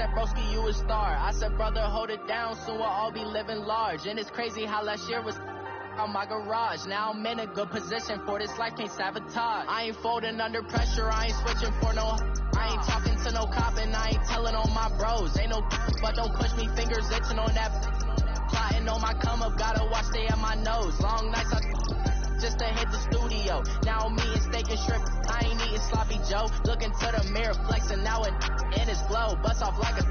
said, broski, you a star. I said, brother, hold it down, soon we'll all be living large. And it's crazy how last year was on my garage. Now I'm in a good position for this life, can't sabotage. I ain't folding under pressure, I ain't switching for no. I ain't talking to no cop and I ain't telling on my bros. Ain't no but don't push me, fingers itching on that. Plotting on my come up, gotta watch stay at my nose. Long nights just to hit the studio. Now I'm eating steak and shrimp, I ain't eating sloppy Joe. Looking to the mirror, flexing now and in his glow. Bust off like a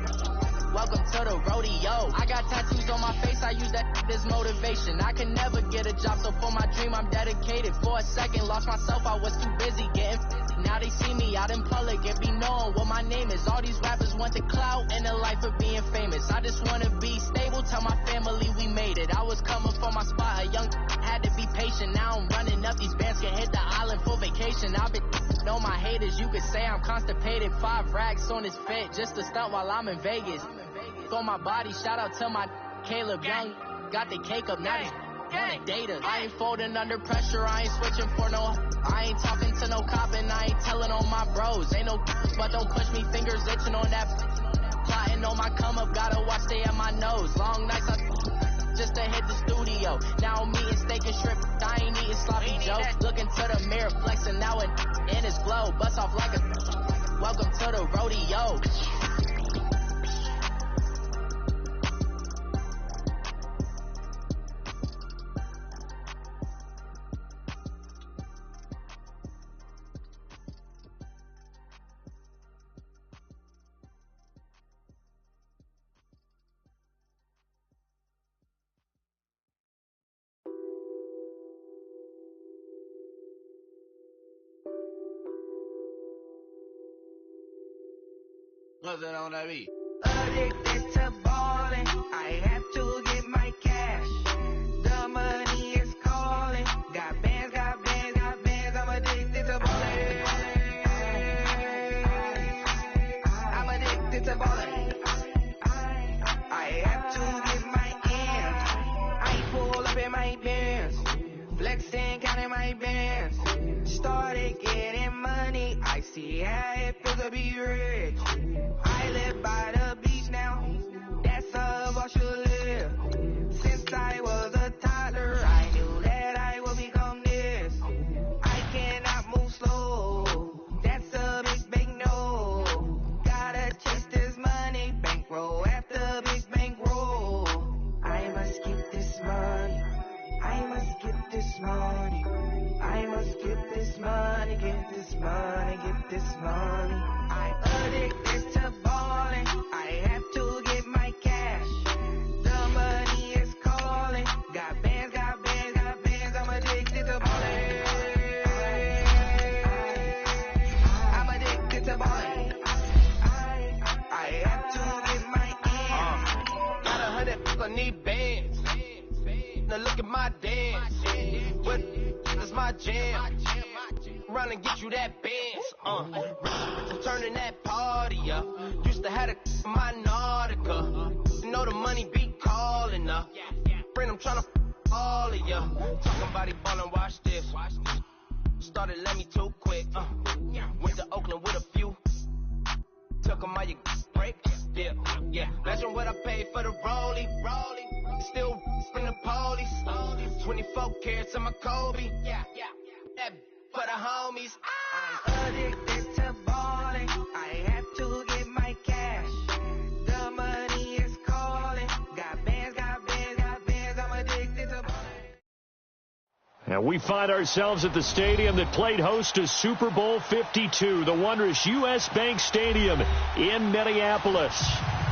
welcome to the rodeo. I got tattoos on my face, I use that as motivation. I can never get a job, so for my dream I'm dedicated. For a second, lost myself, I was too busy getting. Now they see me out in public and be knowing what my name is. All these rappers want the clout and the life of being famous. I just wanna be stable, tell my family we made it. I was coming for my spot, a young had to be patient. Now I'm running up, these bands can hit the island for vacation. I've been know my haters, you could say I'm constipated. 5 racks on his fit, just to stunt while I'm in Vegas. For my body, shout out to my Caleb Young. Got the cake up, now he's on the data. I ain't folding under pressure, I ain't switching for no. I ain't talking to no cop and I ain't telling on my bros. Ain't no but don't push me, fingers itching on that. Plotting on my come up, gotta watch stay at my nose. Long nights just to hit the studio. Now I'm eating steak and shrimp, I ain't eating sloppy Joe. Looking to the mirror, flexing now and in his glow. Bust off like a welcome to the rodeo. What's that on that beat? Addicted to ballin', I have to get my cash. The money is calling. Got bands, I'm addicted to ballin'. I'm addicted to ballin'. I have to get my ends. I pull up in my bands, flexing, counting my bands. Started getting money, I see how it feels to be rich. I live by the beach now, that's how I should live. Since I was a toddler, I knew that I would become this. I cannot move slow, that's a big no. Gotta chase this money, bankroll after big bankroll. I must get this money, I must get this money. I must get this money, get this money, get this money. I addicted to ballin', I have to get my cash. The money is calling. Got bands, I'm addicted to ballin'. I'm addicted to ballin'. I have to get my ends. Got 100, I need bands. Now look at my dance. What is my jam? Run and get you that bands. Turning that party up. Used to have a my Nautica. You know the money be calling up. Friend, I'm tryna all of ya. Talking about he ballin', watch this. Started let me too quick. Went to Oakland with a few. Took 'em all you break. Yeah. Imagine what I paid for the rollie. Still from the police. 24 carats on my Kobe. That for the homies. I'm addicted to ballin', I have to get my cash. The money is calling. Got bands, I'm addicted to ballin'. And we find ourselves at the stadium that played host to Super Bowl 52, the wondrous U.S. Bank Stadium in Minneapolis.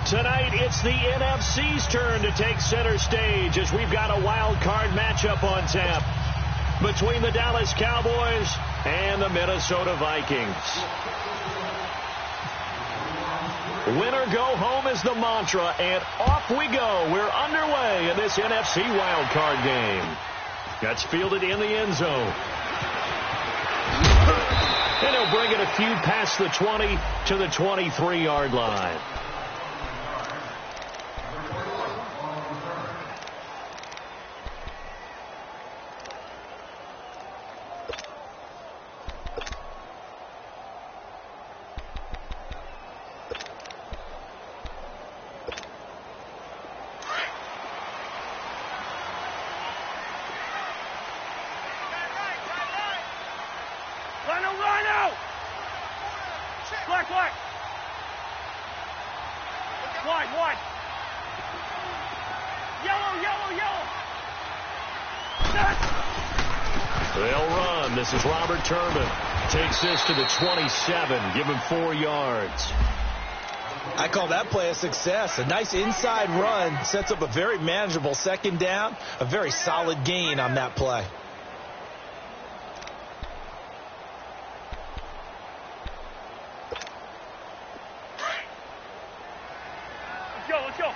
Tonight, it's the NFC's turn to take center stage as we've got a wild card matchup on tap between the Dallas Cowboys and the Minnesota Vikings. Win or go home is the mantra, and off we go. We're underway in this NFC wildcard game. That's fielded in the end zone. And he'll bring it a few past the 20 to the 23-yard line. Rhino! Black. Wide. Yellow. They'll run. This is Robert Turbin. Takes this to the 27. Give him 4 yards. I call that play a success. A nice inside run sets up a very manageable second down. A very solid gain on that play. Let's go.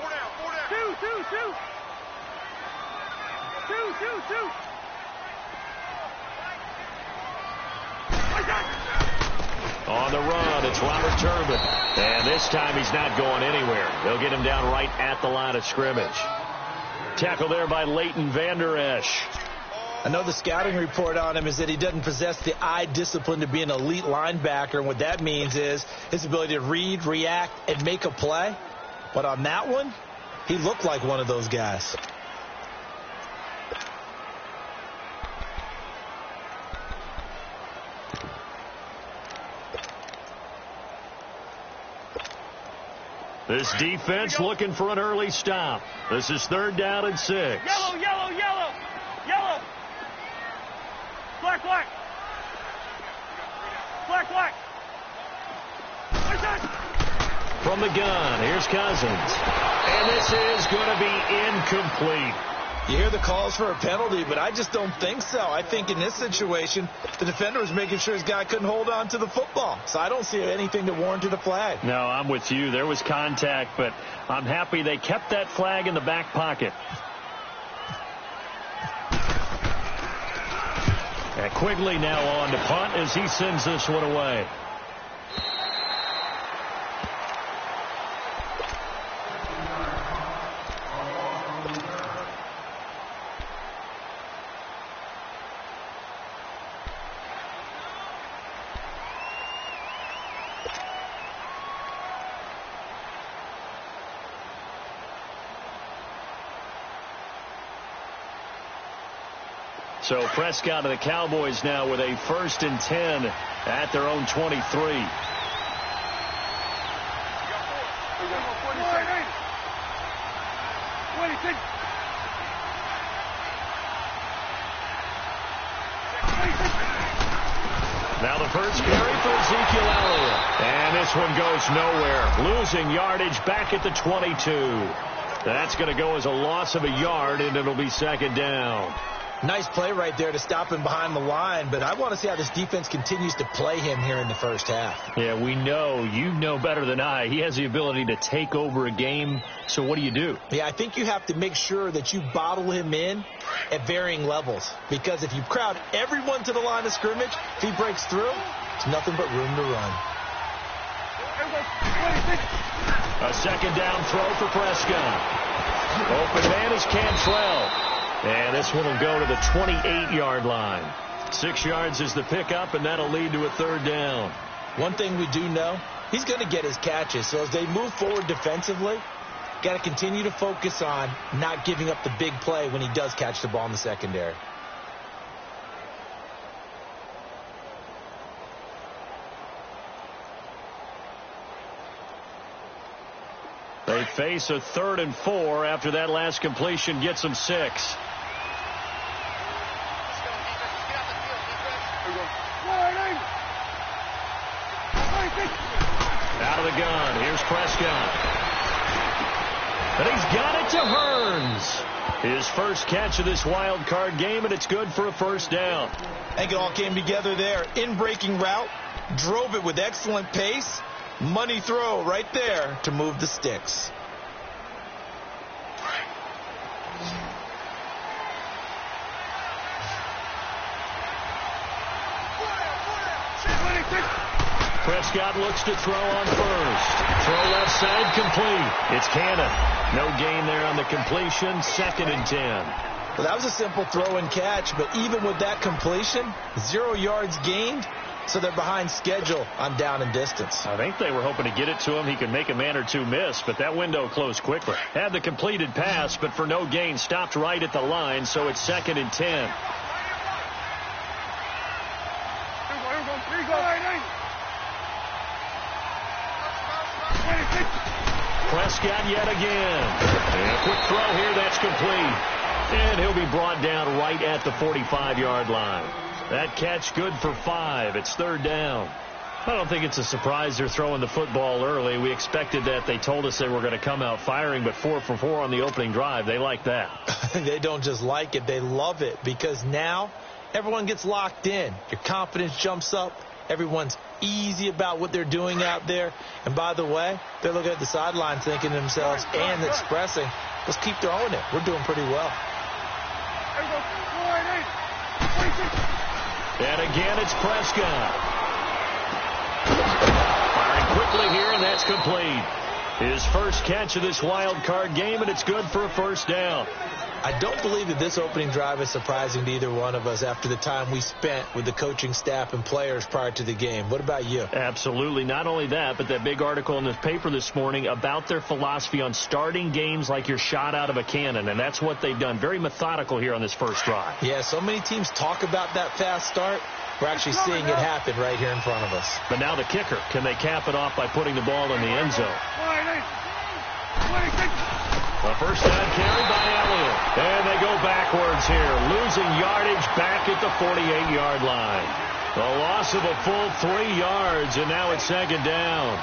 4 down. Two. On the run, it's Robert Turbin. And this time he's not going anywhere. They'll get him down right at the line of scrimmage. Tackle there by Leighton Vander Esch. I know the scouting report on him is that he doesn't possess the eye discipline to be an elite linebacker. And what that means is his ability to read, react, and make a play. But on that one, he looked like one of those guys. This defense looking for an early stop. This is 3rd down and 6. Yellow. Black. From the gun, here's Cousins. And this is going to be incomplete. You hear the calls for a penalty, but I just don't think so. I think in this situation, the defender was making sure his guy couldn't hold on to the football. So I don't see anything that warranted a flag. No, I'm with you. There was contact, but I'm happy they kept that flag in the back pocket. And Quigley now on to punt as he sends this one away. So Prescott and the Cowboys now with a 1st and 10 at their own 23. Now the first carry for Ezekiel Elliott. And this one goes nowhere. Losing yardage back at the 22. That's going to go as a loss of a yard, and it'll be 2nd down. Nice play right there to stop him behind the line, but I want to see how this defense continues to play him here in the first half. Yeah, we know. You know better than I. He has the ability to take over a game, so what do? Yeah, I think you have to make sure that you bottle him in at varying levels, because if you crowd everyone to the line of scrimmage, if he breaks through, it's nothing but room to run. A 2nd down throw for Prescott. Open man is Cantrell. And this one will go to the 28-yard line. 6 yards is the pickup, and that'll lead to a 3rd down. One thing we do know, he's going to get his catches. So as they move forward defensively, got to continue to focus on not giving up the big play when he does catch the ball in the secondary. They face a 3rd and 4 after that last completion gets them 6. Out of the gun, here's Prescott. And he's got it to Hearns. His first catch of this wild card game, and it's good for a 1st down. I think it all came together there. In-breaking route, drove it with excellent pace. Money throw right there to move the sticks. Prescott looks to throw on first. Throw left side complete. It's Cannon. No gain there on the completion. 2nd and 10. Well, that was a simple throw and catch, but even with that completion, 0 yards gained, so they're behind schedule on down and distance. I think they were hoping to get it to him. He could make a man or two miss, but that window closed quickly. Had the completed pass, but for no gain, stopped right at the line, so it's 2nd and 10. Prescott yet again. And a quick throw here, that's complete. And he'll be brought down right at the 45-yard line. That catch good for 5. It's 3rd down. I don't think it's a surprise they're throwing the football early. We expected that. They told us they were going to come out firing, but 4 for 4 on the opening drive. They like that. They don't just like it. They love it because now everyone gets locked in. Your confidence jumps up. Everyone's easy about what they're doing out there. And by the way, they're looking at the sideline thinking to themselves and expressing, let's keep throwing it. We're doing pretty well. And again, it's Prescott. Firing quickly here, and that's complete. His first catch of this wild card game, and it's good for a 1st down. I don't believe that this opening drive is surprising to either one of us after the time we spent with the coaching staff and players prior to the game. What about you? Absolutely. Not only that, but that big article in the paper this morning about their philosophy on starting games like you're shot out of a cannon, and that's what they've done. Very methodical here on this first drive. Yeah, so many teams talk about that fast start. We're actually seeing it happen right here in front of us. But now the kicker. Can they cap it off by putting the ball in the end zone? A first down carry by Elliott. And they go backwards here, losing yardage back at the 48-yard line. A loss of a full 3 yards, and now it's 2nd down.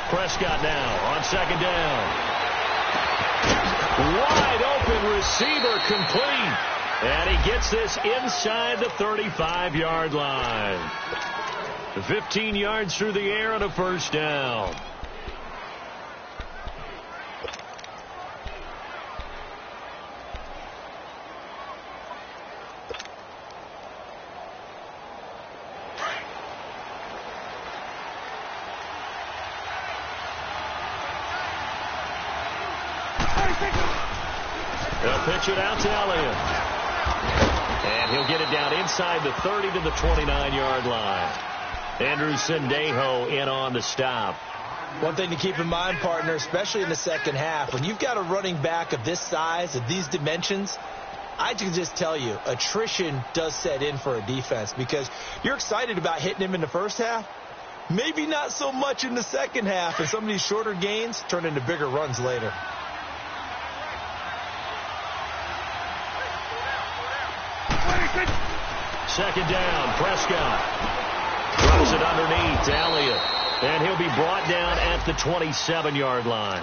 Prescott now on 2nd down. Wide open receiver complete. And he gets this inside the 35-yard line. 15 yards through the air on a 1st down. They'll pitch it out to Elliott. And he'll get it down inside the 30 to the 29-yard line. Andrew Sendejo in on the stop. One thing to keep in mind, partner, especially in the second half, when you've got a running back of this size, of these dimensions, I can just tell you, attrition does set in for a defense because you're excited about hitting him in the first half. Maybe not so much in the second half, and some of these shorter gains turn into bigger runs later. Second down, Prescott. Drops it underneath to Elliott. And he'll be brought down at the 27-yard line.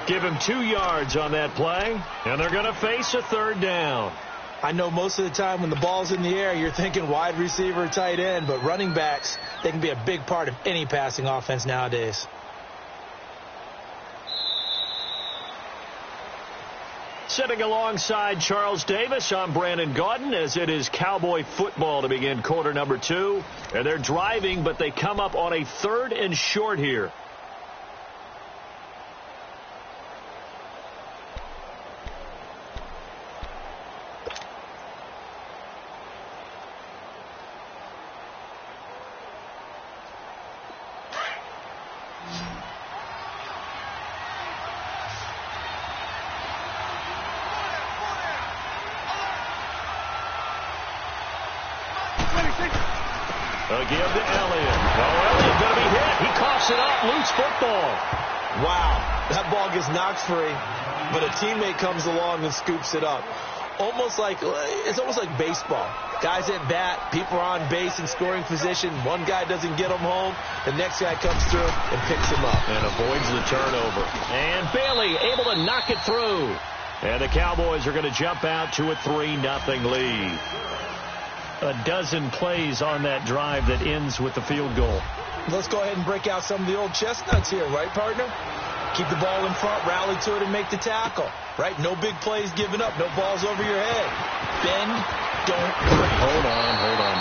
Give him 2 yards on that play, and they're going to face a 3rd down. I know most of the time when the ball's in the air, you're thinking wide receiver, tight end, but running backs, they can be a big part of any passing offense nowadays. Sitting alongside Charles Davis, I'm Brandon Gaudin, as it is Cowboy football to begin quarter number 2. And they're driving, but they come up on a 3rd and short here. A give to Elliott. Oh, Elliott going to be hit. He coughs it up. Loose football. Wow. That ball gets knocked free, but a teammate comes along and scoops it up. It's almost like baseball. Guys at bat, people are on base in scoring position. One guy doesn't get him home. The next guy comes through and picks him up. And avoids the turnover. And Bailey able to knock it through. And the Cowboys are going to jump out to a 3-0 lead. A dozen plays on that drive that ends with the field goal. Let's go ahead and break out some of the old chestnuts here, right, partner? Keep the ball in front, rally to it, and make the tackle, right? No big plays given up, no balls over your head. Bend, don't break. Hold on.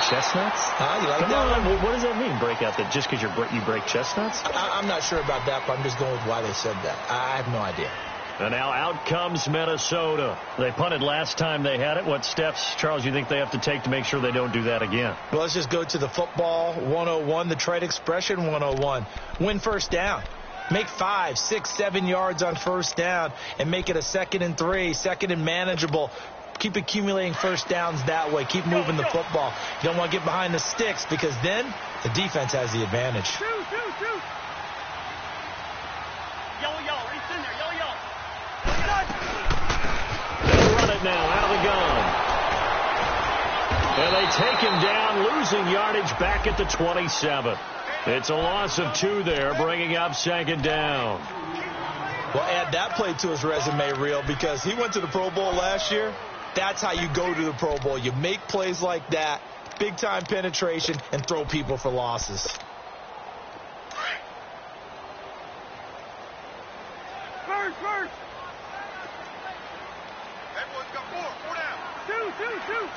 Chestnuts? Huh? You like Come that on. one? What does that mean, break out? That just because you break chestnuts? I'm not sure about that, but I'm just going with why they said that. I have no idea. And now out comes Minnesota. They punted last time they had it. What steps, Charles, you think they have to take to make sure they don't do that again? Well, let's just go to the football 101, the trade expression 101. Win first down. Make 5, 6, 7 yards on first down and make it a 2nd and 3, 2nd and manageable. Keep accumulating first downs that way. Keep moving the football. You don't want to get behind the sticks because then the defense has the advantage. Shoot. Yellow. He's in there. Yellow. They'll run it now out of the gun. And they take him down, losing yardage back at the 27. It's a loss of 2 there, bringing up 2nd down. Well, add that play to his resume reel because he went to the Pro Bowl last year. That's how you go to the Pro Bowl. You make plays like that, big-time penetration, and throw people for losses. First. Everyone's got 4 down. Two.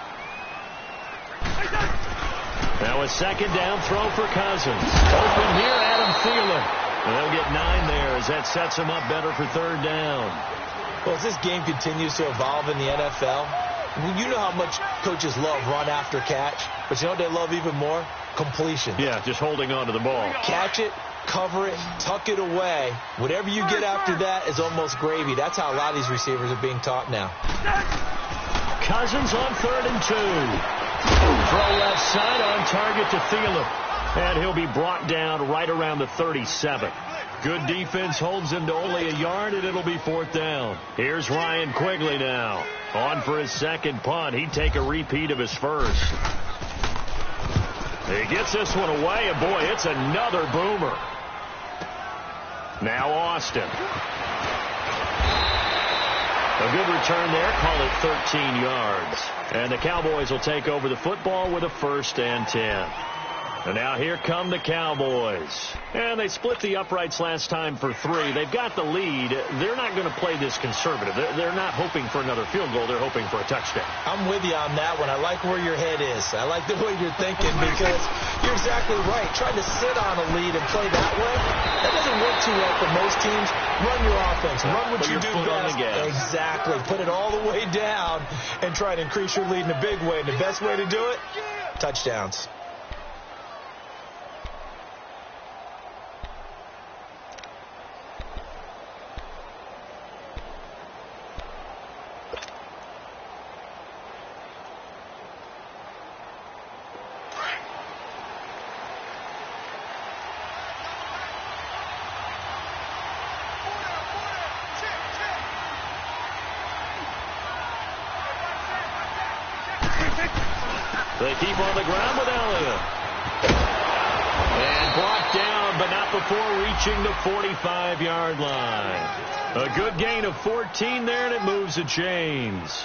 Now a 2nd down throw for Cousins. Open here, Adam Thielen. And they'll get 9 there as that sets him up better for 3rd down. Well, as this game continues to evolve in the NFL, you know how much coaches love run after catch, but you know what they love even more? Completion. Yeah, just holding on to the ball. Catch it, cover it, tuck it away. Whatever you get after that is almost gravy. That's how a lot of these receivers are being taught now. Cousins on 3rd and 2. Throw left side on target to Thielen. And he'll be brought down right around the 37. Good defense holds him to only a yard, and it'll be 4th down. Here's Ryan Quigley now. On for his 2nd punt. He'd take a repeat of his first. He gets this one away, and boy, it's another boomer. Now Austin. A good return there. Call it 13 yards. And the Cowboys will take over the football with a 1st and 10. And now here come the Cowboys. And they split the uprights last time for 3. They've got the lead. They're not going to play this conservative. They're not hoping for another field goal. They're hoping for a touchdown. I'm with you on that one. I like where your head is. I like the way you're thinking because you're exactly right. Trying to sit on a lead and play that way, that doesn't work too well for most teams. Run your offense. Run what you do best. Exactly. Put it all the way down and try to increase your lead in a big way. And the best way to do it, touchdowns. They keep on the ground with Elliott. And brought down, but not before reaching the 45-yard line. A good gain of 14 there, and it moves the chains.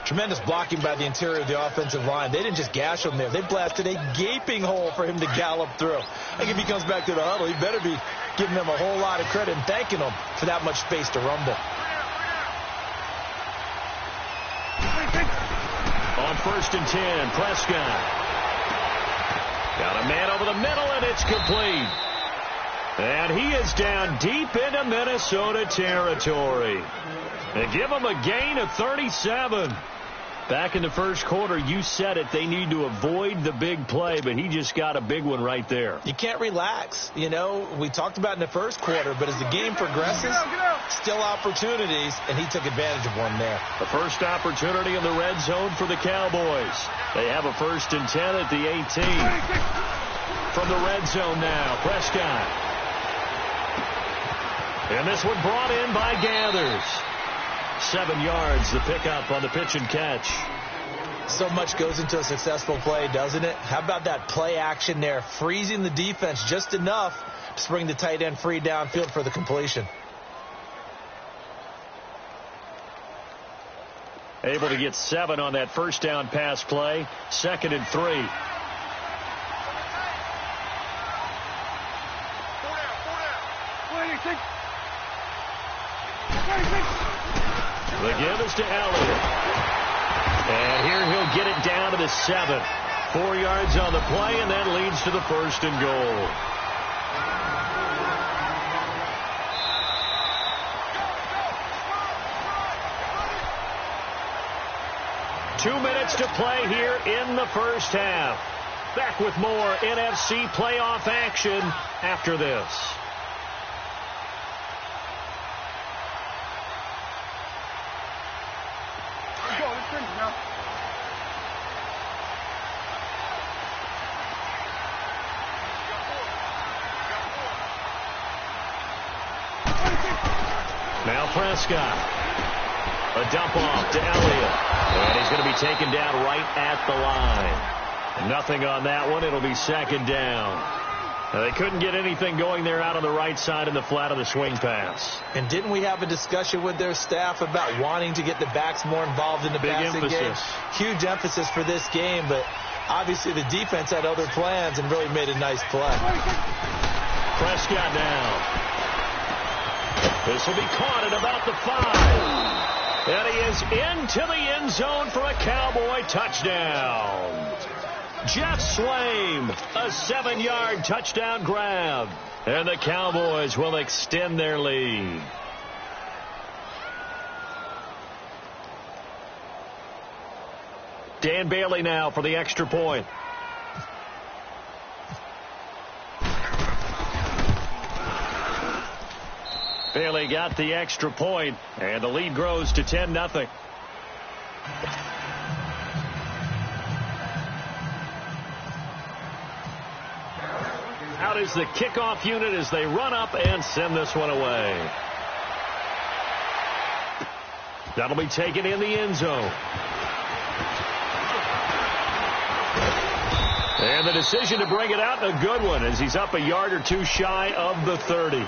Tremendous blocking by the interior of the offensive line. They didn't just gash him there. They blasted a gaping hole for him to gallop through. I think if he comes back to the huddle, he better be giving them a whole lot of credit and thanking them for that much space to rumble. On 1st and 10, Prescott. Got a man over the middle, and it's complete. And he is down deep into Minnesota territory. They give him a gain of 37. Back in the first quarter, you said it. They need to avoid the big play, but he just got a big one right there. You can't relax. You know, we talked about in the first quarter, but as the game progresses, still opportunities, and he took advantage of one there. The first opportunity in the red zone for the Cowboys. They have a 1st and 10 at the 18. From the red zone now, Prescott. And this one brought in by Gathers. 7 yards, the pickup on the pitch and catch. So much goes into a successful play, doesn't it? How about that play action there, freezing the defense just enough to bring the tight end free downfield for the completion. Able to get 7 on that first down pass play. 2nd and 3. The give is to Elliott. And here he'll get it down to the 7. 4 yards on the play, and that leads to the 1st and goal. Two minutes to play here in the first half. Back with more NFC playoff action after this. Let's go. Let's finish now. Now Prescott. A dump off to Elliott. And he's going to be taken down right at the line. Nothing on that one. It'll be 2nd down. Now, they couldn't get anything going there out on the right side in the flat of the swing pass. And didn't we have a discussion with their staff about wanting to get the backs more involved in the passing game? Huge emphasis for this game, but obviously the defense had other plans and really made a nice play. Prescott now. This will be caught at about the 5. And he is into the end zone for a Cowboy touchdown. Jeff Swaim, a 7-yard touchdown grab. And the Cowboys will extend their lead. Dan Bailey now for the extra point. Bailey got the extra point, and the lead grows to 10-0. Out is the kickoff unit as they run up and send this one away. That'll be taken in the end zone. And the decision to bring it out, a good one, as he's up a yard or two shy of the 30.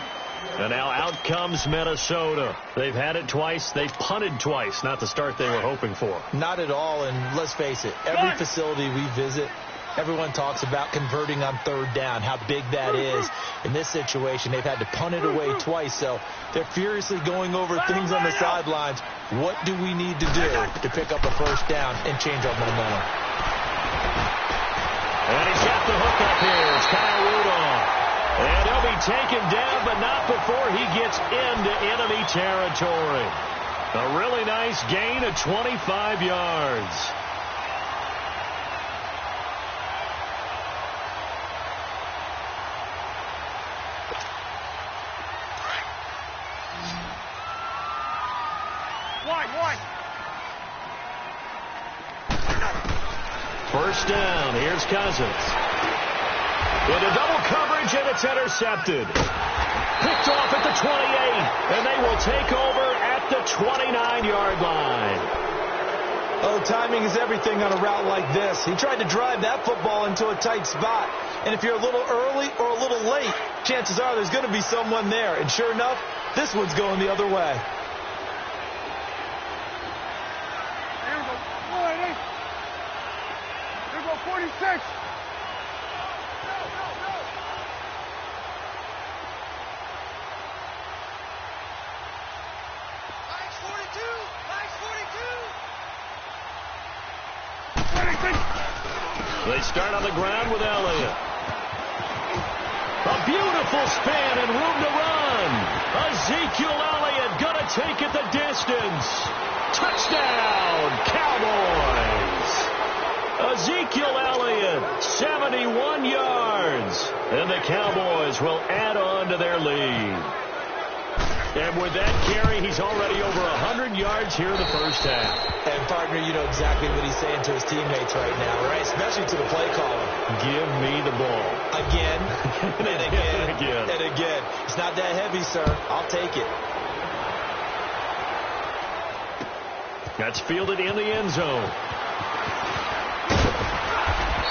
And now out comes Minnesota. They've had it twice. They've punted twice. Not the start they were hoping for. Not at all, and let's face it, every facility we visit, everyone talks about converting on 3rd down, how big that is. In this situation, they've had to punt it away twice, so they're furiously going over things on the sidelines. What do we need to do to pick up a 1st down and change our momentum? And he's got the hook up here. It's Kyle Rudolph. And he'll be taken down, but not before he gets into enemy territory. A really nice gain of 25 yards. Wide. 1st down. Here's Cousins. Into double coverage, and it's intercepted. Picked off at the 28, and they will take over at the 29-yard line. Oh, timing is everything on a route like this. He tried to drive that football into a tight spot. And if you're a little early or a little late, chances are there's going to be someone there. And sure enough, this one's going the other way. Here we go. Here we go, 46. They start on the ground with Elliott. A beautiful spin and room to run. Ezekiel Elliott going to take it the distance. Touchdown, Cowboys. Ezekiel Elliott, 71 yards. And the Cowboys will add on to their lead. And with that carry, he's already over 100 yards here in the first half. And, partner, you know exactly what he's saying to his teammates right now, right? Especially to the play caller. Give me the ball. Again, and again, again. and again. It's not that heavy, sir. I'll take it. That's fielded in the end zone.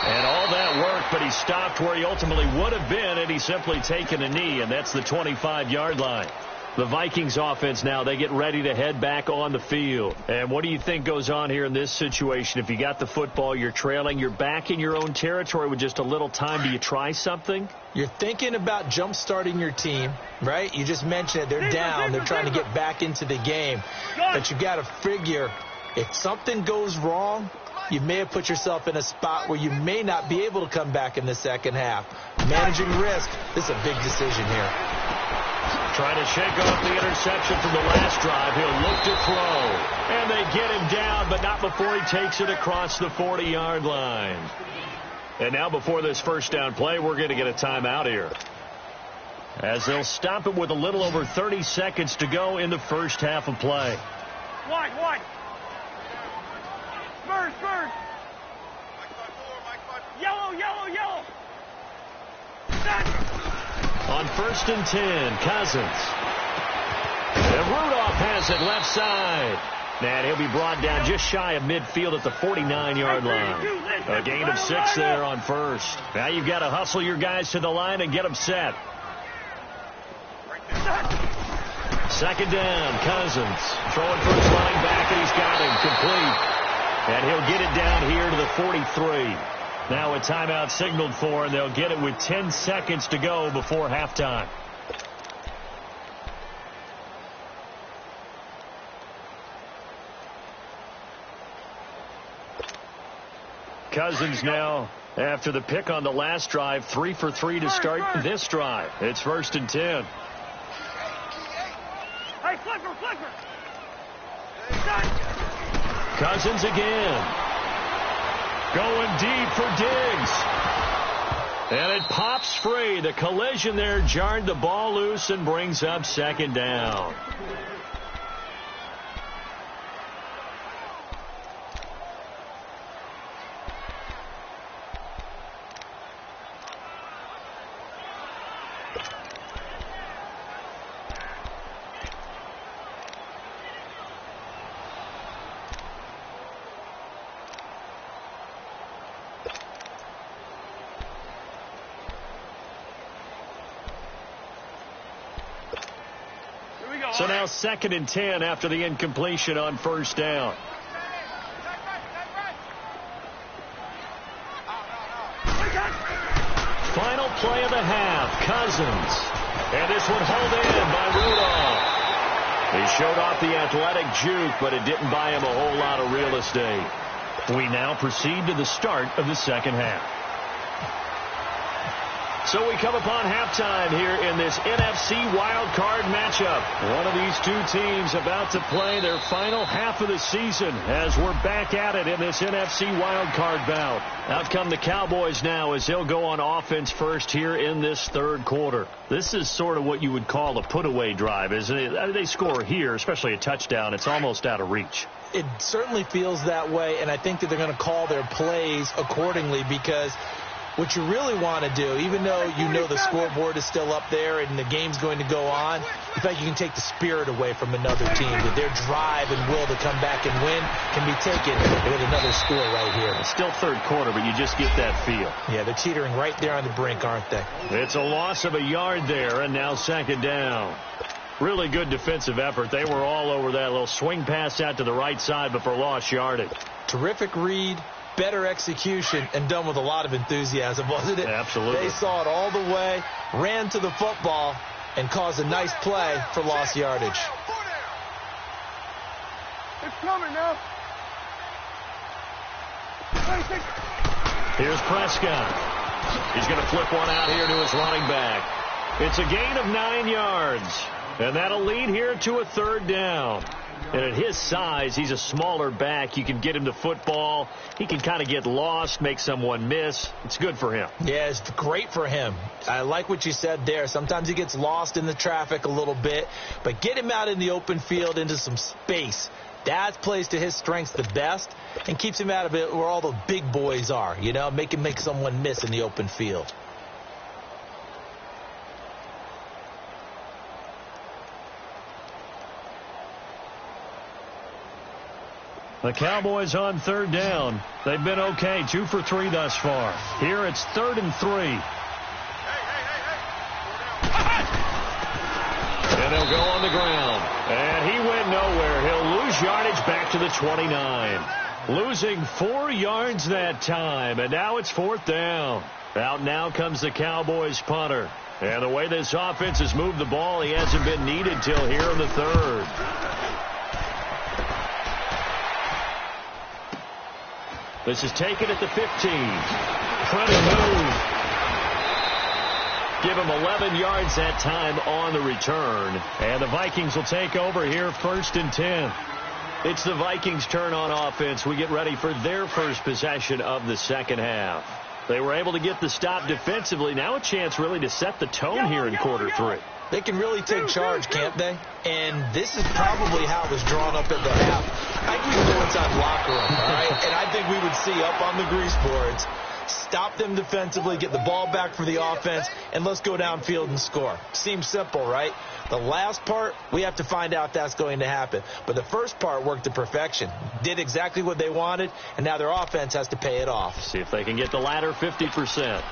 And all that work, but he stopped where he ultimately would have been, and he's simply taken a knee, and that's the 25-yard line. The Vikings offense now, they get ready to head back on the field. And what do you think goes on here in this situation? If you got the football, you're trailing, you're back in your own territory with just a little time. Do you try something? You're thinking about jump-starting your team, right? You just mentioned it. They're down. They're trying to get back into the game. But you got to figure If something goes wrong, you may have put yourself in a spot where you may not be able to come back in the second half. Managing risk, this is a big decision here. Trying to shake off the interception from the last drive. He'll look to throw. And they get him down, but not before he takes it across the 40-yard line. And now before this first down play, we're going to get a timeout here, as they'll stop it with a little over 30 seconds to go in the first half of play. Wide. Spurs. Yellow. On 1st and 10, Cousins. And Rudolph has it left side. And he'll be brought down just shy of midfield at the 49-yard line. A gain of 6 there on first. Now you've got to hustle your guys to the line and get them set. Second down, Cousins. Throwing for his running back, and he's got him complete. And he'll get it down here to the 43. Now a timeout signaled for, and they'll get it with 10 seconds to go before halftime. Cousins now, after the pick on the last drive, 3 for 3 to start this drive. It's 1st and 10. Hey, flipper. Cousins again. Going deep for Diggs. And it pops free. The collision there jarred the ball loose and brings up second down. So now 2nd and 10 after the incompletion on first down. Final play of the half, Cousins. And this one hauled in by Rudolph. He showed off the athletic juke, but it didn't buy him a whole lot of real estate. We now proceed to the start of the second half. So we come upon halftime here in this NFC wildcard matchup. One of these two teams about to play their final half of the season as we're back at it in this NFC wildcard bout. Out come the Cowboys now as they'll go on offense first here in this third quarter. This is sort of what you would call a put-away drive, isn't it? I mean, they score here, especially a touchdown. It's almost out of reach. It certainly feels that way, and I think that they're going to call their plays accordingly, because what you really want to do, even though you know the scoreboard is still up there and the game's going to go on, in fact, you can take the spirit away from another team. With their drive and will to come back and win can be taken with another score right here. It's still third quarter, but you just get that feel. Yeah, they're teetering right there on the brink, aren't they? It's a loss of a yard there, and now second down. Really good defensive effort. They were all over that little swing pass out to the right side, but for lost yardage. Terrific read. Better execution, and done with a lot of enthusiasm, wasn't it? Absolutely. They saw it all the way, ran to the football, and caused a nice play for lost yardage. It's coming now. Here's Prescott. He's going to flip one out here to his running back. It's a gain of 9 yards, and that'll lead here to a third down. And at his size, he's a smaller back. You can get him the football. He can kind of get lost, make someone miss. It's good for him. Yeah, it's great for him. I like what you said there. Sometimes he gets lost in the traffic a little bit, but get him out in the open field into some space. That plays to his strengths the best and keeps him out of it where all the big boys are, you know, make someone miss in the open field. The Cowboys on third down. They've been okay, 2 for 3 thus far. Here it's 3rd and 3. And they'll go on the ground. And he went nowhere. He'll lose yardage back to the 29. Losing 4 yards that time. And now it's 4th down. Out now comes the Cowboys punter. And the way this offense has moved the ball, he hasn't been needed till here in the third. This is taken at the 15. Credit move. Give him 11 yards that time on the return. And the Vikings will take over here, 1st and 10. It's the Vikings' turn on offense. We get ready for their first possession of the second half. They were able to get the stop defensively. Now a chance really to set the tone here in quarter 3. They can really take charge, can't they? And this is probably how it was drawn up at the half. I think we can go inside the locker room, all right? And I think we would see up on the grease boards, stop them defensively, get the ball back for the offense, and let's go downfield and score. Seems simple, right? The last part, we have to find out if that's going to happen. But the first part worked to perfection. Did exactly what they wanted, and now their offense has to pay it off. See if they can get the latter 50%.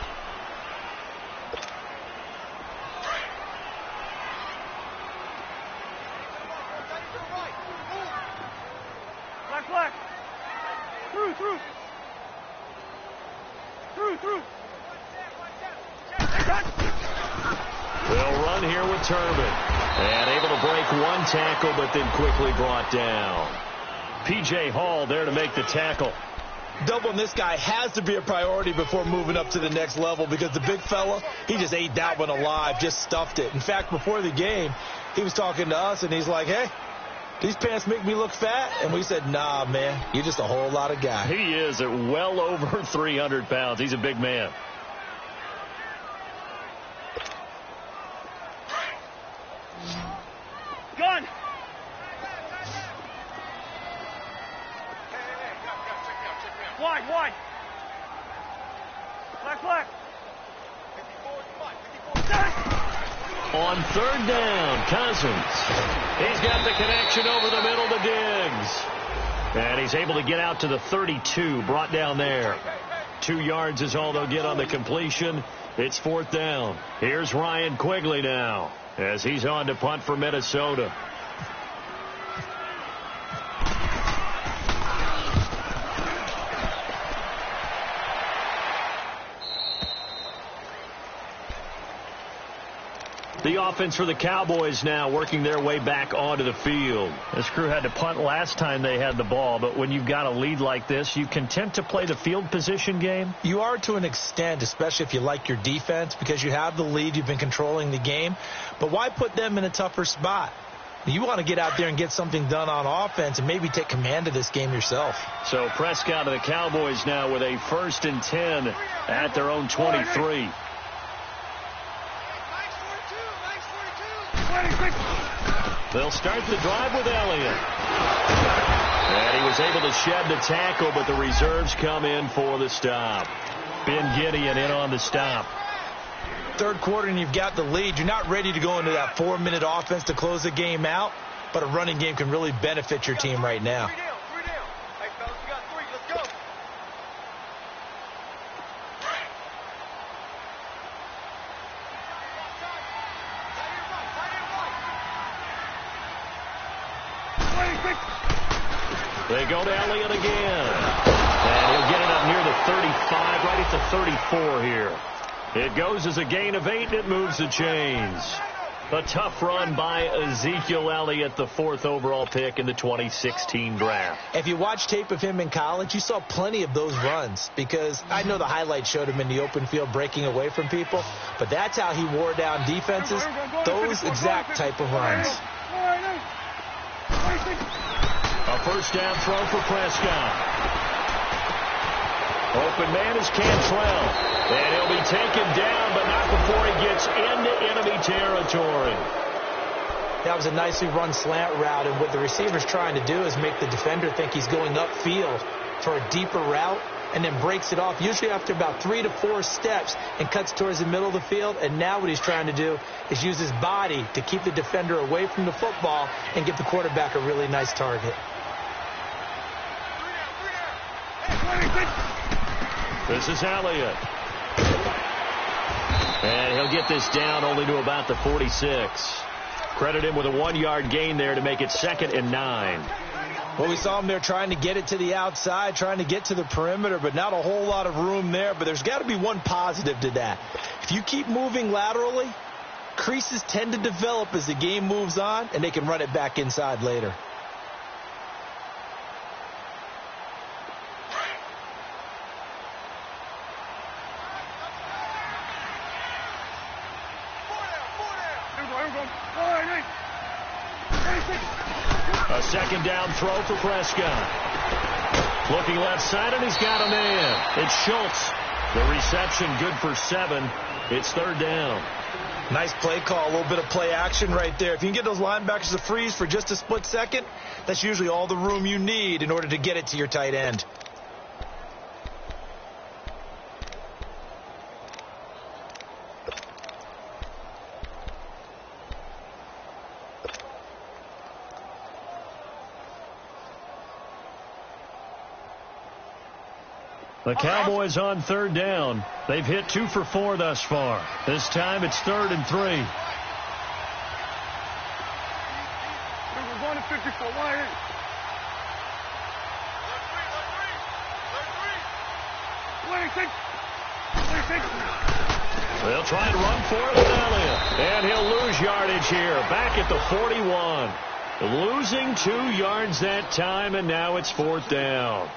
Flex. Through. They'll run here with Turbin. And able to break one tackle, but then quickly brought down. P.J. Hall there to make the tackle. Doubling this guy has to be a priority before moving up to the next level because the big fella, he just ate that one alive, just stuffed it. In fact, before the game, he was talking to us, and he's like, hey, these pants make me look fat? And we said, nah, man, you're just a whole lot of guy. He is at well over 300 pounds. He's a big man. Gun. Wide. Flex. On 3rd down, Cousins. He's got the connection over the middle to Diggs. And he's able to get out to the 32, brought down there. 2 yards is all they'll get on the completion. It's 4th down. Here's Ryan Quigley now as he's on to punt for Minnesota. The offense for the Cowboys now working their way back onto the field. This crew had to punt last time they had the ball, but when you've got a lead like this, you content to play the field position game? You are to an extent, especially if you like your defense, because you have the lead, you've been controlling the game. But why put them in a tougher spot? You want to get out there and get something done on offense and maybe take command of this game yourself. So Prescott of the Cowboys now with a 1st and 10 at their own 23. They'll start the drive with Elliott. And he was able to shed the tackle, but the reserves come in for the stop. Ben Gideon in on the stop. 3rd quarter and you've got the lead. You're not ready to go into that 4-minute offense to close the game out, but a running game can really benefit your team right now. They go to Elliott again. And he'll get it up near the 35, right at the 34 here. It goes as a gain of 8, and it moves the chains. A tough run by Ezekiel Elliott, the 4th overall pick in the 2016 draft. If you watch tape of him in college, you saw plenty of those runs because I know the highlights showed him in the open field breaking away from people, but that's how he wore down defenses, those exact type of runs. A 1st down throw for Prescott. Open man is Cantrell. And he'll be taken down, but not before he gets into enemy territory. That was a nicely run slant route, and what the receiver's trying to do is make the defender think he's going upfield for a deeper route, and then breaks it off, usually after about 3 to 4 steps, and cuts towards the middle of the field. And now what he's trying to do is use his body to keep the defender away from the football and give the quarterback a really nice target. This is Elliott. And he'll get this down only to about the 46. Credit him with a 1-yard gain there to make it 2nd and 9. Well, we saw him there trying to get it to the outside, trying to get to the perimeter, but not a whole lot of room there. But there's got to be one positive to that. If you keep moving laterally, creases tend to develop as the game moves on, and they can run it back inside later. A second down throw for Prescott. Looking left side, and he's got a man. It's Schultz. The reception good for 7. It's third down. Nice play call, a little bit of play action right there. If you can get those linebackers to freeze for just a split second, that's usually all the room you need in order to get it to your tight end. The Cowboys on third down. They've hit 2 for 4 thus far. This time it's 3rd and 3. Number 1 and 54, wide in. They'll try and run for it with Elliott. And he'll lose yardage here. Back at the 41. Losing 2 yards that time, and now it's 4th down.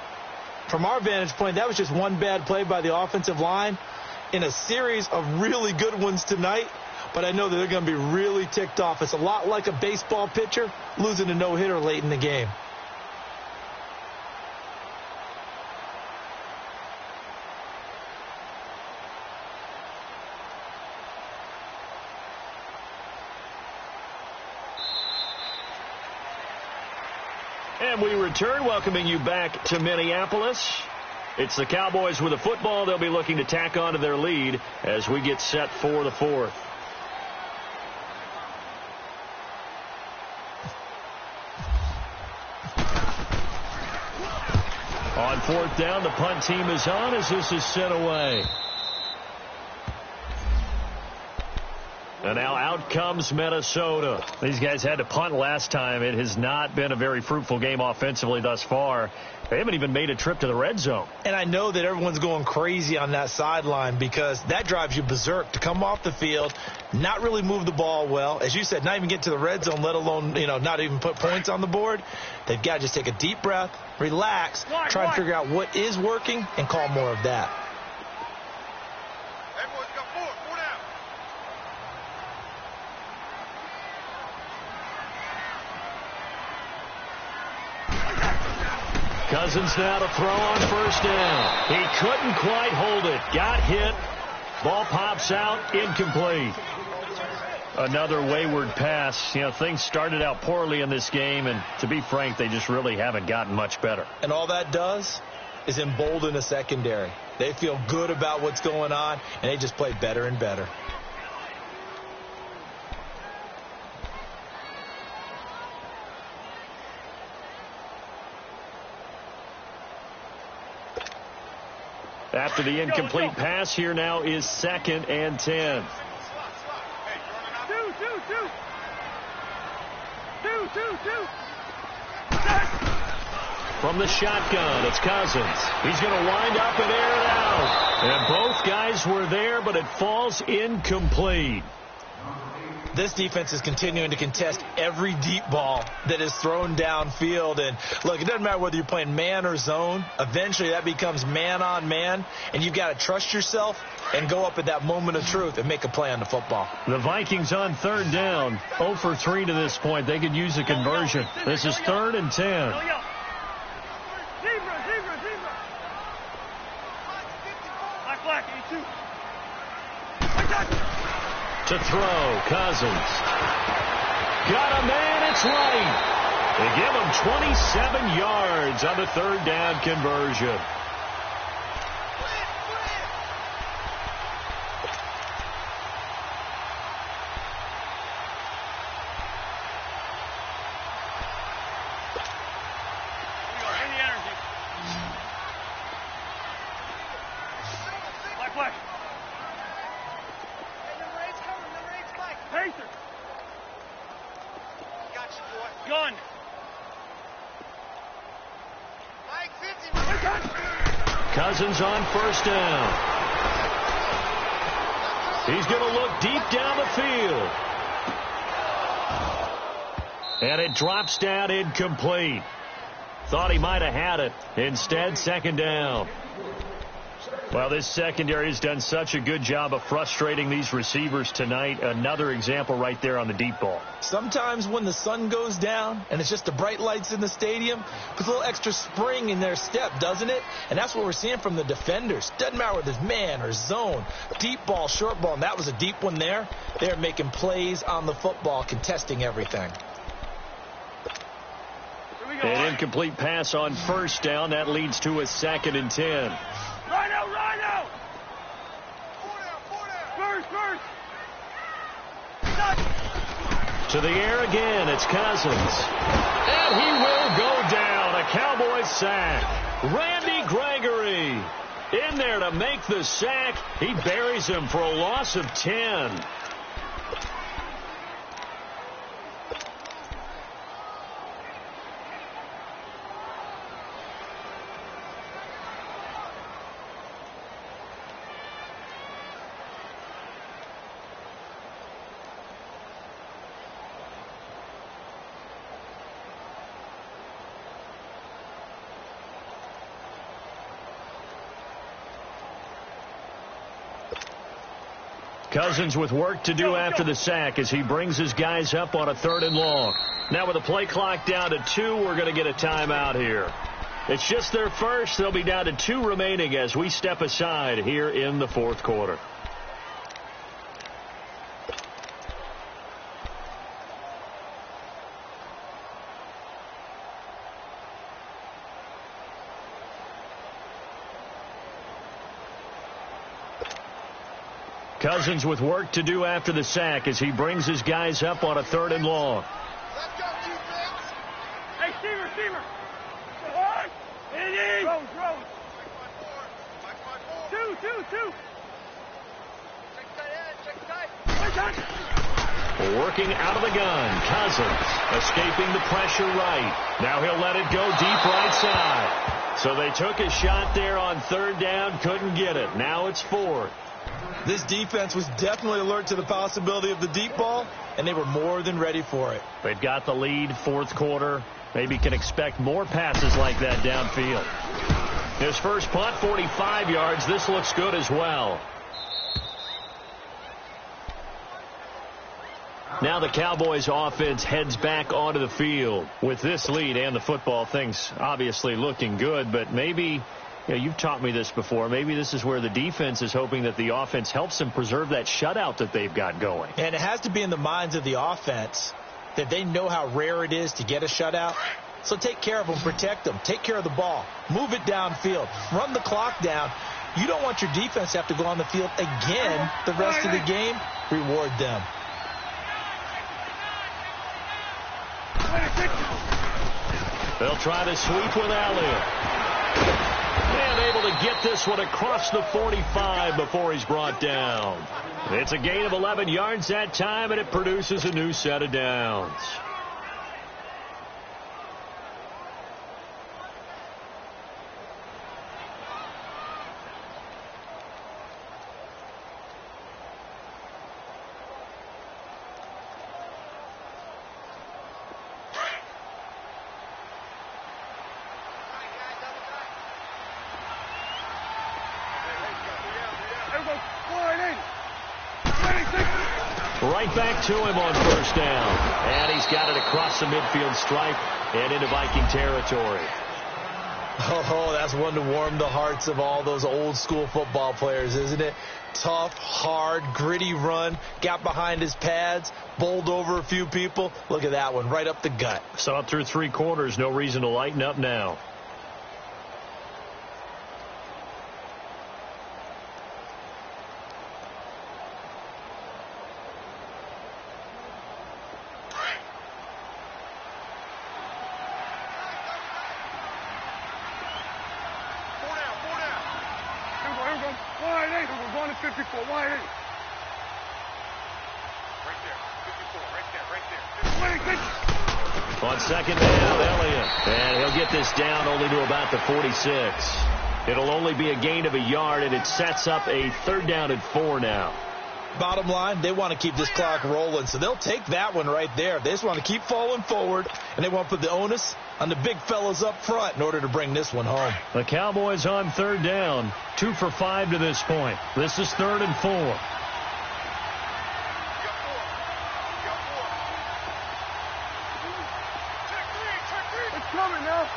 From our vantage point, that was just one bad play by the offensive line in a series of really good ones tonight. But I know that they're going to be really ticked off. It's a lot like a baseball pitcher losing a no-hitter late in the game. And we return, welcoming you back to Minneapolis. It's the Cowboys with a football. They'll be looking to tack on to their lead as we get set for the 4th. On 4th down, the punt team is on as this is sent away. And now out comes Minnesota. These guys had to punt last time. It has not been a very fruitful game offensively thus far. They haven't even made a trip to the red zone. And I know that everyone's going crazy on that sideline because that drives you berserk to come off the field, not really move the ball well. As you said, not even get to the red zone, let alone, not even put points on the board. They've got to just take a deep breath, relax, try and figure out what is working and call more of that. Cousins now to throw on 1st down. He couldn't quite hold it. Got hit. Ball pops out. Incomplete. Another wayward pass. Things started out poorly in this game, and to be frank, they just really haven't gotten much better. And all that does is embolden the secondary. They feel good about what's going on, and they just play better and better. After the incomplete pass, here now is 2nd and 10. From the shotgun, it's Cousins. He's going to wind up and air it out. And both guys were there, but it falls incomplete. This defense is continuing to contest every deep ball that is thrown downfield. And, look, it doesn't matter whether you're playing man or zone. Eventually, that becomes man on man, and you've got to trust yourself and go up at that moment of truth and make a play on the football. The Vikings on 3rd down, 0 for 3 to this point. They could use a conversion. This is 3rd and 10. To throw, Cousins. Got a man, it's right. They give him 27 yards on the 3rd down conversion. Cousins on 1st down. He's going to look deep down the field. And it drops down incomplete. Thought he might have had it. Instead, 2nd down. Well, this secondary has done such a good job of frustrating these receivers tonight. Another example right there on the deep ball. Sometimes when the sun goes down and it's just the bright lights in the stadium, puts a little extra spring in their step, doesn't it? And that's what we're seeing from the defenders. Doesn't matter whether it's man or zone, deep ball, short ball, and that was a deep one there. They're making plays on the football, contesting everything. An incomplete pass on first down. That leads to a 2nd and 10. Rhino! First! To the air again, it's Cousins. And he will go down. A Cowboys sack. Randy Gregory in there to make the sack. He buries him for a loss of 10. Cousins with work to do after the sack as he brings his guys up on a 3rd and long. Now with the play clock down to 2, we're going to get a timeout here. It's just their first. They'll be down to 2 remaining as we step aside here in the 4th quarter. Cousins with work to do after the sack as he brings his guys up on a 3rd and long. Let's go, defense. Hey, Steamer. Rose. 2. Working out of the gun. Cousins escaping the pressure right. Now he'll let it go deep right side. So they took a shot there on 3rd down. Couldn't get it. Now it's 4th. This defense was definitely alert to the possibility of the deep ball, and they were more than ready for it. They've got the lead, 4th quarter. Maybe can expect more passes like that downfield. His first punt, 45 yards. This looks good as well. Now the Cowboys offense heads back onto the field. With this lead and the football, things obviously looking good, but maybe... you've taught me this before. Maybe this is where the defense is hoping that the offense helps them preserve that shutout that they've got going. And it has to be in the minds of the offense that they know how rare it is to get a shutout. So take care of them, protect them, take care of the ball, move it downfield, run the clock down. You don't want your defense to have to go on the field again the rest of the game. Reward them. They'll try to sweep with Elliott. And able to get this one across the 45 before he's brought down. It's a gain of 11 yards that time, and it produces a new set of downs. Right back to him on 1st down. And he's got it across the midfield stripe and into Viking territory. Oh, that's one to warm the hearts of all those old school football players, isn't it? Tough, hard, gritty run. Got behind his pads, bowled over a few people. Look at that one, right up the gut. So up through 3 quarters, no reason to lighten up now. On 2nd down, Elliott. And he'll get this down only to about the 46. It'll only be a gain of a yard, and it sets up a 3rd down and 4 now. Bottom line, they want to keep this clock rolling, so they'll take that one right there. They just want to keep falling forward, and they want to put the onus on the big fellas up front in order to bring this one home. The Cowboys on third down, 2 for 5 to this point. This is 3rd and 4. It's coming now.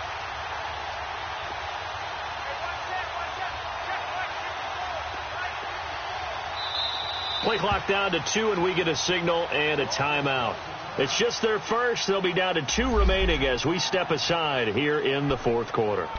Play clock down to 2, and we get a signal and a timeout. It's just their first. They'll be down to 2 remaining as we step aside here in the 4th quarter.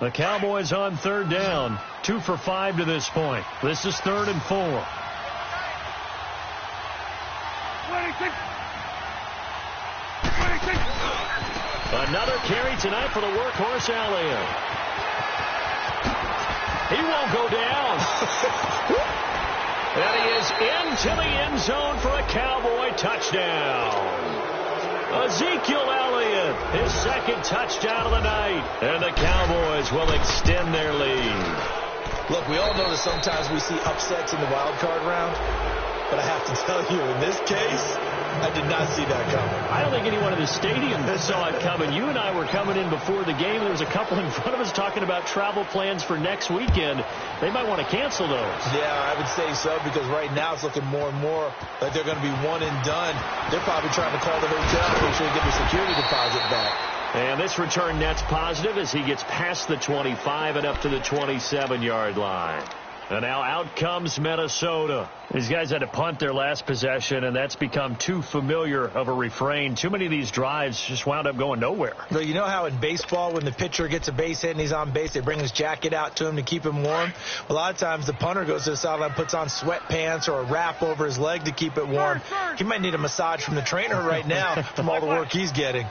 The Cowboys on third down, 2 for 5 to this point. This is 3rd and 4. Another carry tonight for the workhorse Elliott. He won't go down. And he is into the end zone for a Cowboy touchdown. Ezekiel Elliott, his 2nd touchdown of the night. And the Cowboys will extend their lead. Look, we all know that sometimes we see upsets in the wild card round. But I have to tell you, in this case, I did not see that coming. I don't think anyone in the stadium saw it coming. You and I were coming in before the game. There was a couple in front of us talking about travel plans for next weekend. They might want to cancel those. Yeah, I would say so, because right now it's looking more and more like they're going to be one and done. They're probably trying to call the hotel to make sure they get the security deposit back. And this return net's positive as he gets past the 25 and up to the 27-yard line. And now out comes Minnesota. These guys had to punt their last possession, and that's become too familiar of a refrain. Too many of these drives just wound up going nowhere. Well, you know how in baseball, when the pitcher gets a base hit and he's on base, they bring his jacket out to him to keep him warm? A lot of times the punter goes to the sideline, puts on sweatpants or a wrap over his leg to keep it warm. He might need a massage from the trainer right now from all the work he's getting.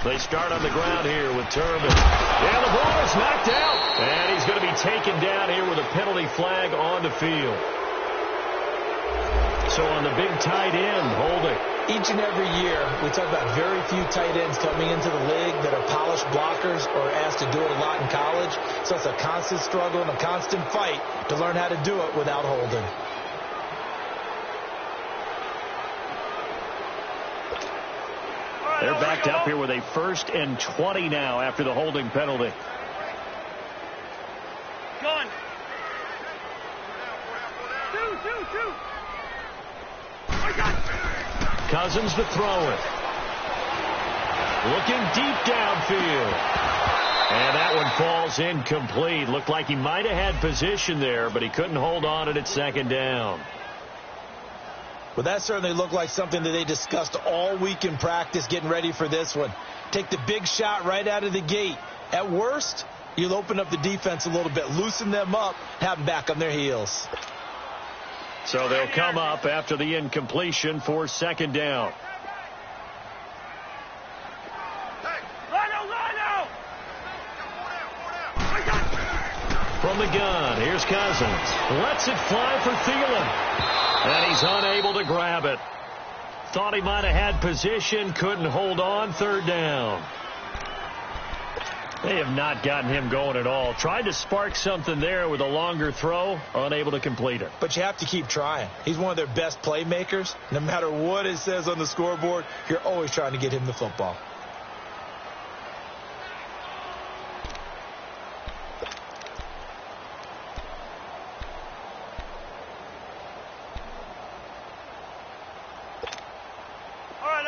They start on the ground here with Turbin. And the ball is knocked out. And he's going to be taken down here with a penalty flag on the field. So on the big tight end, holding. Each and every year, we talk about very few tight ends coming into the league that are polished blockers or asked to do it a lot in college. So it's a constant struggle and a constant fight to learn how to do it without holding. They're backed up here with a 1st and 20 now after the holding penalty. Gun. Two. Cousins to throw it. Looking deep downfield. And that one falls incomplete. Looked like he might have had position there, but he couldn't hold on at 2nd down. Well, that certainly looked like something that they discussed all week in practice getting ready for this one. Take the big shot right out of the gate. At worst, you'll open up the defense a little bit, loosen them up, have them back on their heels. So they'll come up after the incompletion for 2nd down. From the gun, here's Cousins. Lets it fly for Thielen. And he's unable to grab it. Thought he might have had position, couldn't hold on, 3rd down. They have not gotten him going at all. Tried to spark something there with a longer throw, unable to complete it. But you have to keep trying. He's one of their best playmakers. No matter what it says on the scoreboard, you're always trying to get him the football.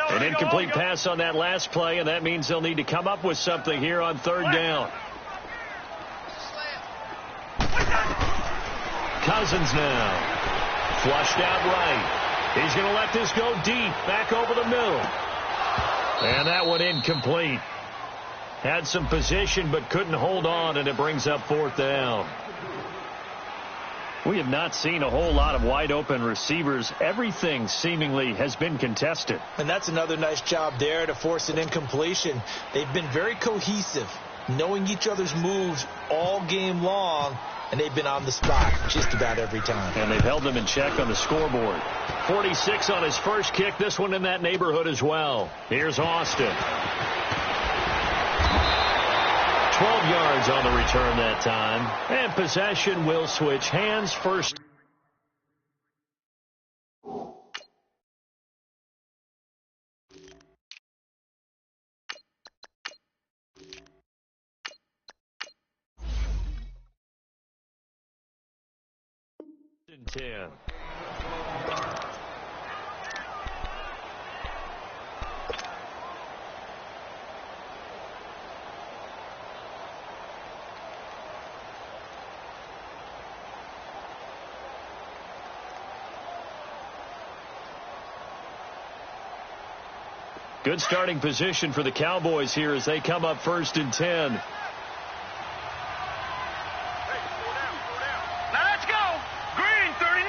An incomplete pass on that last play, and that means they'll need to come up with something here on 3rd down. Cousins now. Flushed out right. He's going to let this go deep, back over the middle. And that one incomplete. Had some position, but couldn't hold on, and it brings up 4th down. We have not seen a whole lot of wide-open receivers. Everything seemingly has been contested. And that's another nice job there to force an incompletion. They've been very cohesive, knowing each other's moves all game long, and they've been on the spot just about every time. And they've held them in check on the scoreboard. 46 on his first kick. This one in that neighborhood as well. Here's Austin. 12 yards on the return that time. And possession will switch hands first. And 10. Good starting position for the Cowboys here as they come up 1st and 10. Now let's go. Green 39.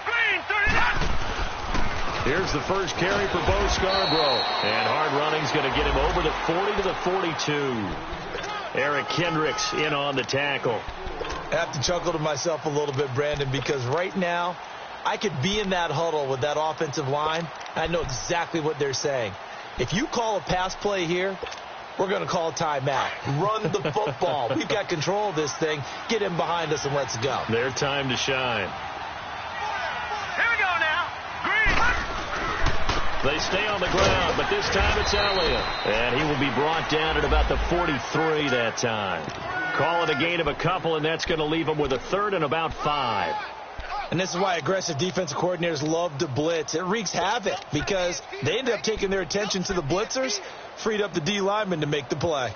Green 39. Here's the first carry for Bo Scarborough. And hard running's going to get him over the 40 to the 42. Eric Kendricks in on the tackle. I have to chuckle to myself a little bit, Brandon, because right now I could be in that huddle with that offensive line. I know exactly what they're saying. If you call a pass play here, we're going to call a timeout. Run the football. We've got control of this thing. Get him behind us and let's go. Their time to shine. Here we go now. Green. They stay on the ground, but this time it's Elliott. And he will be brought down at about the 43 that time. Call it a gain of a couple, and that's going to leave him with a 3rd and about 5. And this is why aggressive defensive coordinators love to blitz. It wreaks havoc because they end up taking their attention to the blitzers, freed up the D lineman to make the play.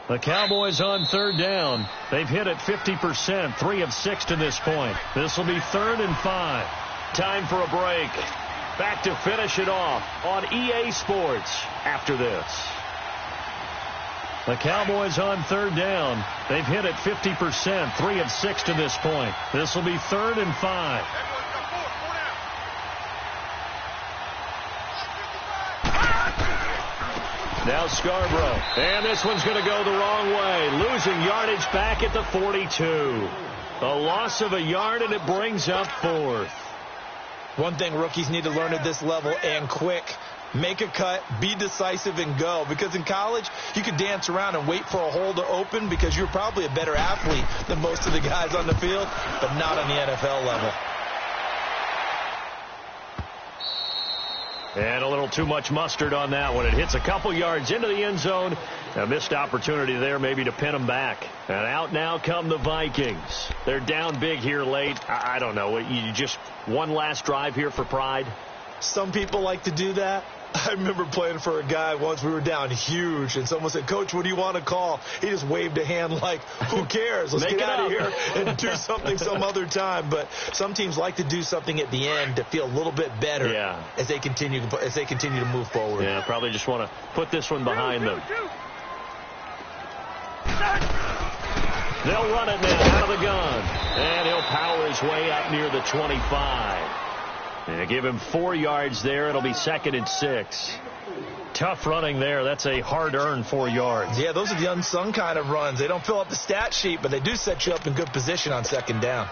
The Cowboys on 3rd down. They've hit it 50%, 3 of 6 to this point. This will be 3rd and 5. Time for a break. Back to finish it off on EA Sports after this. The Cowboys on 3rd down. They've hit it 50%, 3 of 6 to this point. This will be 3rd and 5. Now Scarborough. And this one's going to go the wrong way. Losing yardage back at the 42. A loss of a yard, and it brings up 4th. One thing rookies need to learn at this level, and quick. Make a cut, be decisive, and go. Because in college, you could dance around and wait for a hole to open because you're probably a better athlete than most of the guys on the field, but not on the NFL level. And a little too much mustard on that one. It hits a couple yards into the end zone. A missed opportunity there maybe to pin them back. And out now come the Vikings. They're down big here late. I don't know. You just one last drive here for pride? Some people like to do that. I remember playing for a guy once. We were down huge, and someone said, "Coach, what do you want to call?" He just waved a hand like, "Who cares? Let's get out of here and do something some other time." But some teams like to do something at the end to feel a little bit better as they continue to move forward. Yeah, probably just want to put this one behind them. They'll run it now out of the gun, and he'll power his way up near the 25. And give him 4 yards there. It'll be 2nd and 6. Tough running there. That's a hard-earned 4 yards. Yeah, those are the unsung kind of runs. They don't fill up the stat sheet, but they do set you up in good position on 2nd down.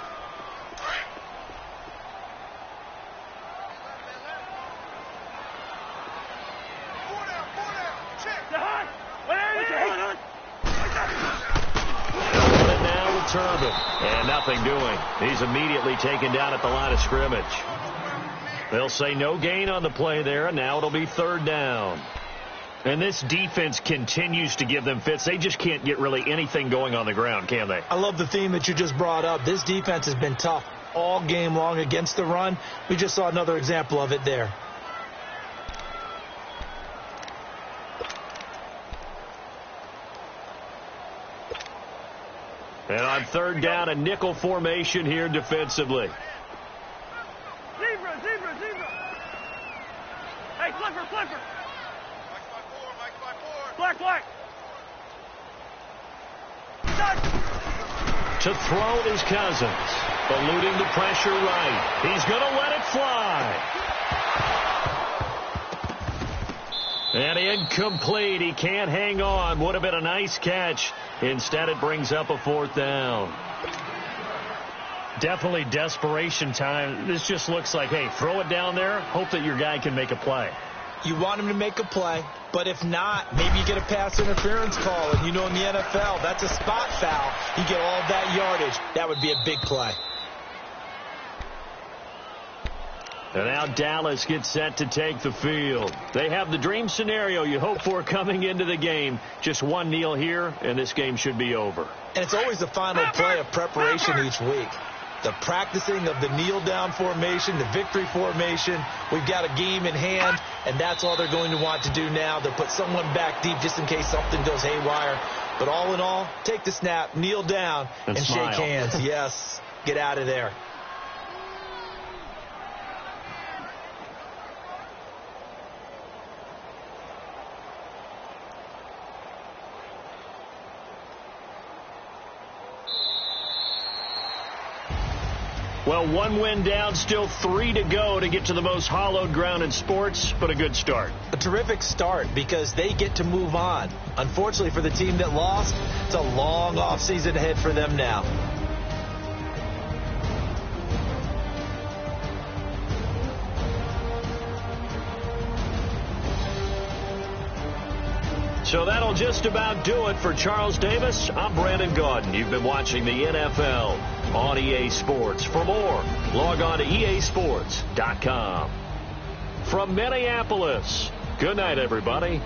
And now with Turbin. And nothing doing. He's immediately taken down at the line of scrimmage. They'll say no gain on the play there, and now it'll be 3rd down. And this defense continues to give them fits. They just can't get really anything going on the ground, can they? I love the theme that you just brought up. This defense has been tough all game long against the run. We just saw another example of it there. And on 3rd down, a nickel formation here defensively. Zebra. Hey, flipper. Mike's by 4. Black. To throw is Cousins. Eluding the pressure right. He's going to let it fly. And incomplete. He can't hang on. Would have been a nice catch. Instead, it brings up a 4th down. Definitely desperation time. This just looks like, hey, throw it down there. Hope that your guy can make a play. You want him to make a play, but if not, maybe you get a pass interference call. And you know in the NFL, that's a spot foul. You get all of that yardage. That would be a big play. And now Dallas gets set to take the field. They have the dream scenario you hope for coming into the game. Just one kneel here, and this game should be over. And it's always the final play of preparation each week. The practicing of the kneel-down formation, the victory formation. We've got a game in hand, and that's all they're going to want to do now. They'll put someone back deep just in case something goes haywire. But all in all, take the snap, kneel down, and shake hands. Yes, get out of there. Well, 1 win down, still 3 to go to get to the most hallowed ground in sports, but a good start. A terrific start because they get to move on. Unfortunately for the team that lost, it's a long offseason ahead for them now. So that'll just about do it for Charles Davis. I'm Brandon Gaudin. You've been watching the NFL on EA Sports. For more, log on to easports.com. From Minneapolis, good night, everybody.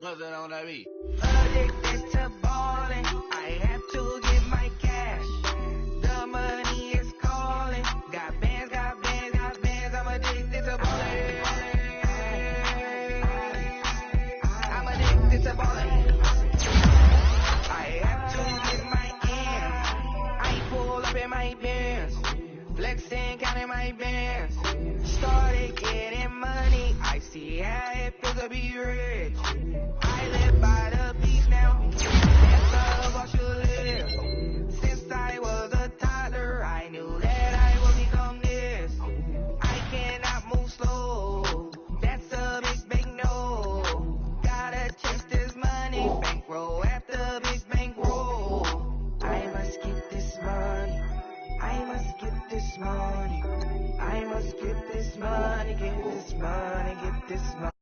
What's that on that beat? Addicted to ballin', I have to get my cash. The money is calling. Got bands, got bands, got bands. I'm addicted to ballin'. I'm addicted to ballin'. I have to get my ends. I pull up in my bands, flexing, counting my bands. Started getting money. I see how it feels to be rich. I live by the beach now. That's how I should live. Since I was a toddler, I knew that I would become this. I cannot move slow. That's a big no. Gotta chase this money. Bankroll after big bankroll. I must get this money. I must get this money. I must get this money. Get this money. Get this money.